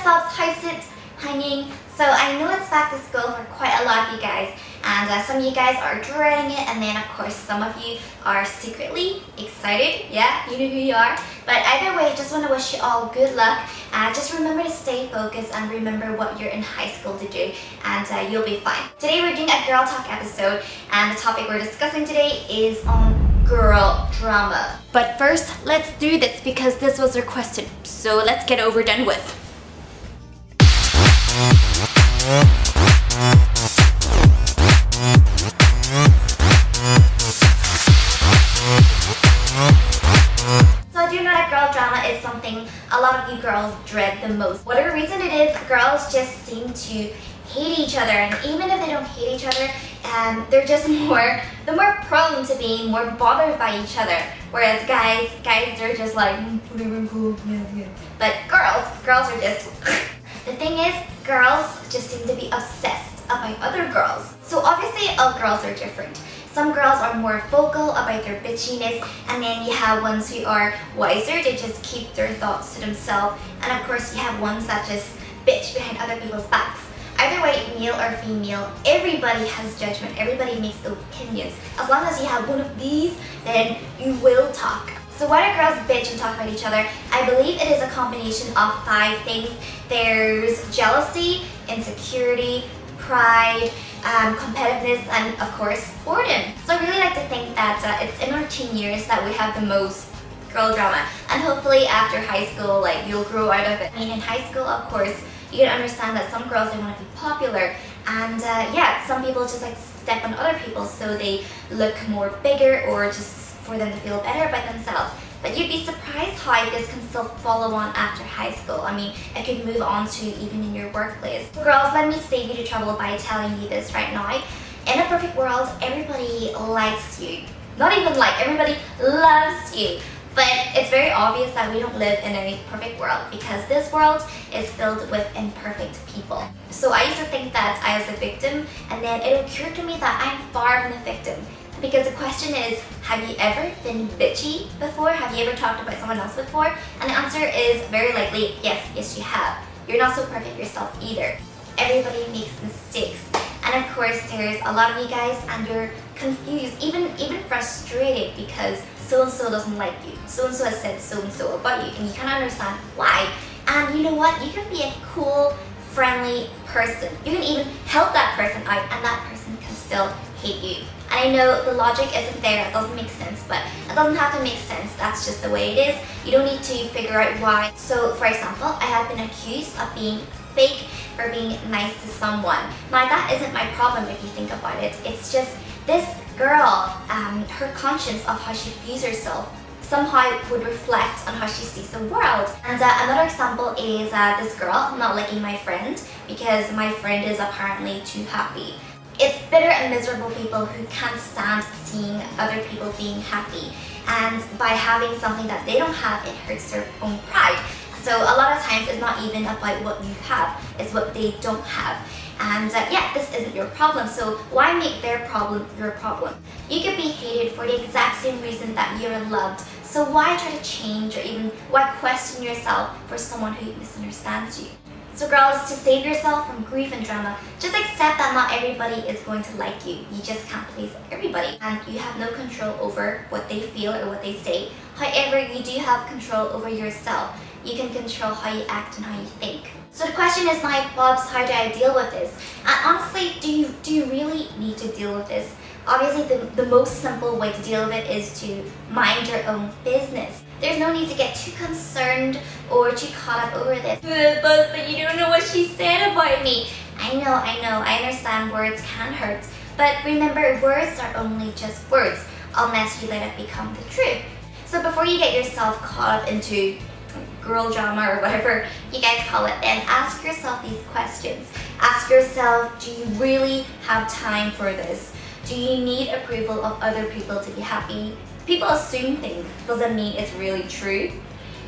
subs, hi Sit, hi Ning. So I know it's back to school for quite a lot of you guys, and some of you guys are dreading it, and then of course some of you are secretly excited. Yeah, you know who you are. But either way, just want to wish you all good luck. Just remember to stay focused and remember what you're in high school to do, and you'll be fine. Today we're doing a girl talk episode, and the topic we're discussing today is on girl drama. But first, let's do this because this was requested, so let's get over done with. So I do know that girl drama is something a lot of you girls dread the most. Whatever reason it is, girls just seem to hate each other, and even if they don't hate each other, they're just more prone to being more bothered by each other. Whereas guys, they're just like, but girls are just. The thing is, girls just seem to be obsessed about other girls. So obviously, all girls are different. Some girls are more vocal about their bitchiness, and then you have ones who are wiser, they just keep their thoughts to themselves, and of course you have ones that just bitch behind other people's backs. Either way, male or female, everybody has judgment, everybody makes opinions. As long as you have one of these, then you will talk. So why do girls bitch and talk about each other? I believe it is a combination of 5 things. There's jealousy, insecurity, pride, competitiveness, and of course, boredom. So I really like to think that it's in our teen years that we have the most girl drama, and hopefully after high school, like, you'll grow out of it. I mean, in high school, of course, you can understand that some girls, they want to be popular, and yeah, some people just like step on other people so they look more bigger, or just for them to feel better about themselves. But you'd be surprised how this can still follow on after high school. I mean, it could move on to even in your workplace. So girls, let me save you the trouble by telling you this right now. In a perfect world, everybody likes you. Not even like, everybody loves you. But it's very obvious that we don't live in a perfect world, because this world is filled with imperfect people. So I used to think that I was a victim, and then it occurred to me that I'm far from a victim. Because the question is, have you ever been bitchy before? Have you ever talked about someone else before? And the answer is very likely, yes you have. You're not so perfect yourself either. Everybody makes mistakes. And of course, there's a lot of you guys, and you're confused, even frustrated because so-and-so doesn't like you. So-and-so has said so-and-so about you, and you can't understand why. And you know what? You can be a cool, friendly person. You can even help that person out, and that person can still hate you. And I know the logic isn't there, it doesn't make sense, but it doesn't have to make sense. That's just the way it is. You don't need to figure out why. So for example, I have been accused of being fake for being nice to someone. Now that isn't my problem if you think about it. It's just this girl, her conscience of how she views herself somehow would reflect on how she sees the world. And another example is this girl not liking my friend because my friend is apparently too happy. It's bitter and miserable people who can't stand seeing other people being happy. And by having something that they don't have, it hurts their own pride. So a lot of times it's not even about what you have, it's what they don't have. And yeah, this isn't your problem, so why make their problem your problem? You could be hated for the exact same reason that you're loved. So why try to change, or even why question yourself for someone who misunderstands you? So girls, to save yourself from grief and drama, just accept that not everybody is going to like you. You just can't please everybody. And you have no control over what they feel or what they say. However, you do have control over yourself. You can control how you act and how you think. So the question is, my Bobs, how do I deal with this? And honestly, do you really need to deal with this? Obviously, the most simple way to deal with it is to mind your own business. There's no need to get too concerned or too caught up over this. But you don't know what she said about me. I know, I understand words can hurt. But remember, words are only just words, unless you let it become the truth. So before you get yourself caught up into girl drama or whatever you guys call it, then ask yourself these questions. Ask yourself, do you really have time for this? Do you need approval of other people to be happy? People assume things. Doesn't mean it's really true.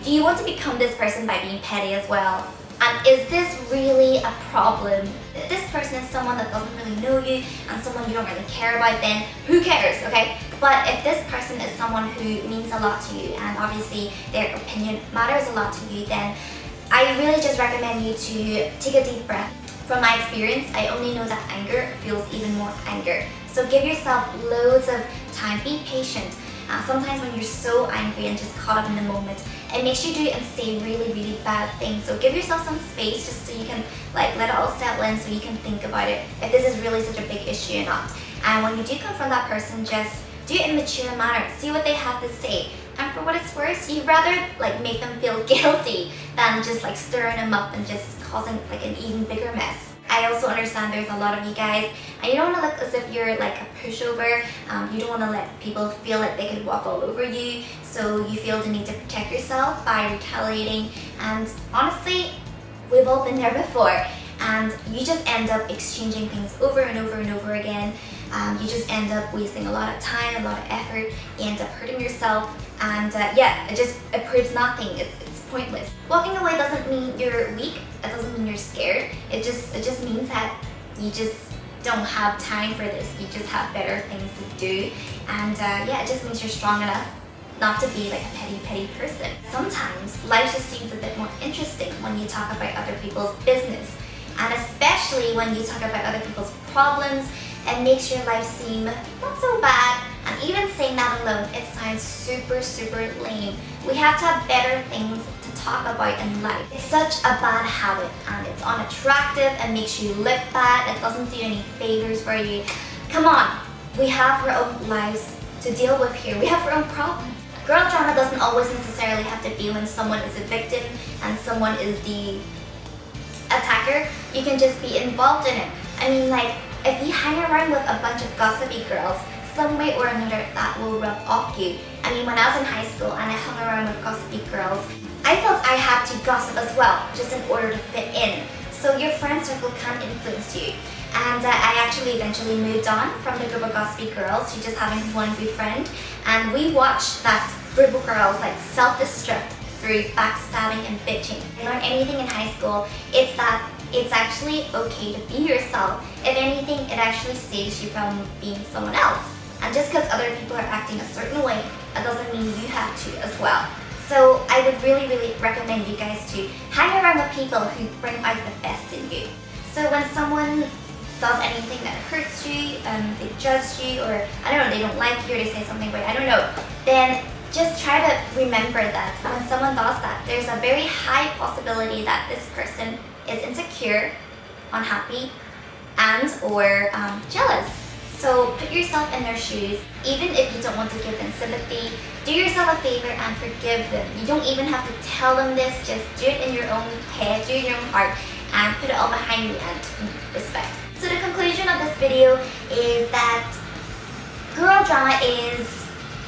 Do you want to become this person by being petty as well? And is this really a problem? If this person is someone that doesn't really know you and someone you don't really care about, then who cares, okay? But if this person is someone who means a lot to you and obviously their opinion matters a lot to you, then I really just recommend you to take a deep breath. From my experience, I only know that anger feels even more anger. So give yourself loads of time, be patient. Sometimes when you're so angry and just caught up in the moment, it makes you do and say really, really bad things. So give yourself some space just so you can like let it all settle in, so you can think about it, if this is really such a big issue or not. And when you do confront that person, just do it in a mature manner. See what they have to say. And for what it's worth, you'd rather like make them feel guilty than just like stirring them up and just causing like an even bigger mess. I also understand there's a lot of you guys and you don't want to look as if you're like a pushover. You don't want to let people feel like they could walk all over you, so you feel the need to protect yourself by retaliating. And honestly, we've all been there before, and you just end up exchanging things over and over and over again. You just end up wasting a lot of time, a lot of effort. You end up hurting yourself, and yeah, it proves nothing. It's pointless. Walking away doesn't mean you're weak. It doesn't mean you're scared. It just means that you just don't have time for this. You just have better things to do, and yeah, it just means you're strong enough not to be like a petty person. Sometimes life just seems a bit more interesting when you talk about other people's business, and especially when you talk about other people's problems. It makes your life seem not so bad. And even saying that alone, it sounds super lame. We have to have better things to talk about in life. It's such a bad habit, and it's unattractive and makes you look bad. It doesn't do any favors for you. Come on, we have our own lives to deal with here. We have our own problems. Girl drama doesn't always necessarily have to be when someone is a victim and someone is the attacker. You can just be involved in it. I mean, like, if you hang around with a bunch of gossipy girls, some way or another that will rub off you. I mean, when I was in high school and I hung around with gossipy girls, I felt I had to gossip as well, just in order to fit in. So your friend circle can influence you. And I actually eventually moved on from the group of gossipy girls to just having one good friend. And we watched that group of girls like self-destruct through backstabbing and bitching. If I learned anything in high school, it's that it's actually okay to be yourself. If anything, it actually saves you from being someone else. And just because other people are acting a certain way, that doesn't mean you have to as well. So I would really recommend you guys to hang around with people who bring out the best in you. So when someone does anything that hurts you, they judge you, or I don't know, they don't like you, or they say something weird, I don't know, then just try to remember that when someone does that, there's a very high possibility that this person is insecure, unhappy, and or jealous. So put yourself in their shoes. Even if you don't want to give them sympathy, do yourself a favor and forgive them. You don't even have to tell them this, just do it in your own head, do it in your own heart, and put it all behind you and respect. So the conclusion of this video is that girl drama is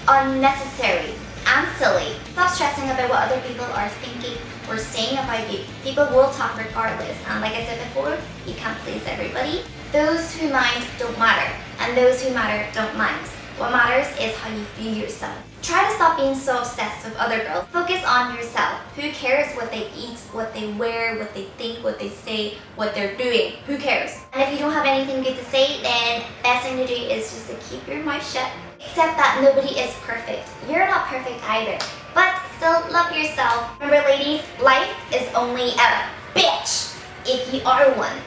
unnecessary and silly. Stop stressing about what other people are thinking or saying about you. People will talk regardless, and like I said before, you can't please everybody. Those who mind don't matter, and those who matter don't mind. What matters is how you view yourself. Try to stop being so obsessed with other girls. Focus on yourself. Who cares what they eat, what they wear, what they think, what they say, what they're doing? Who cares? And if you don't have anything good to say, then best thing to do is just to keep your mouth shut. Accept that nobody is perfect. You're not perfect either, but still love yourself. Remember ladies, life is only a bitch if you are one.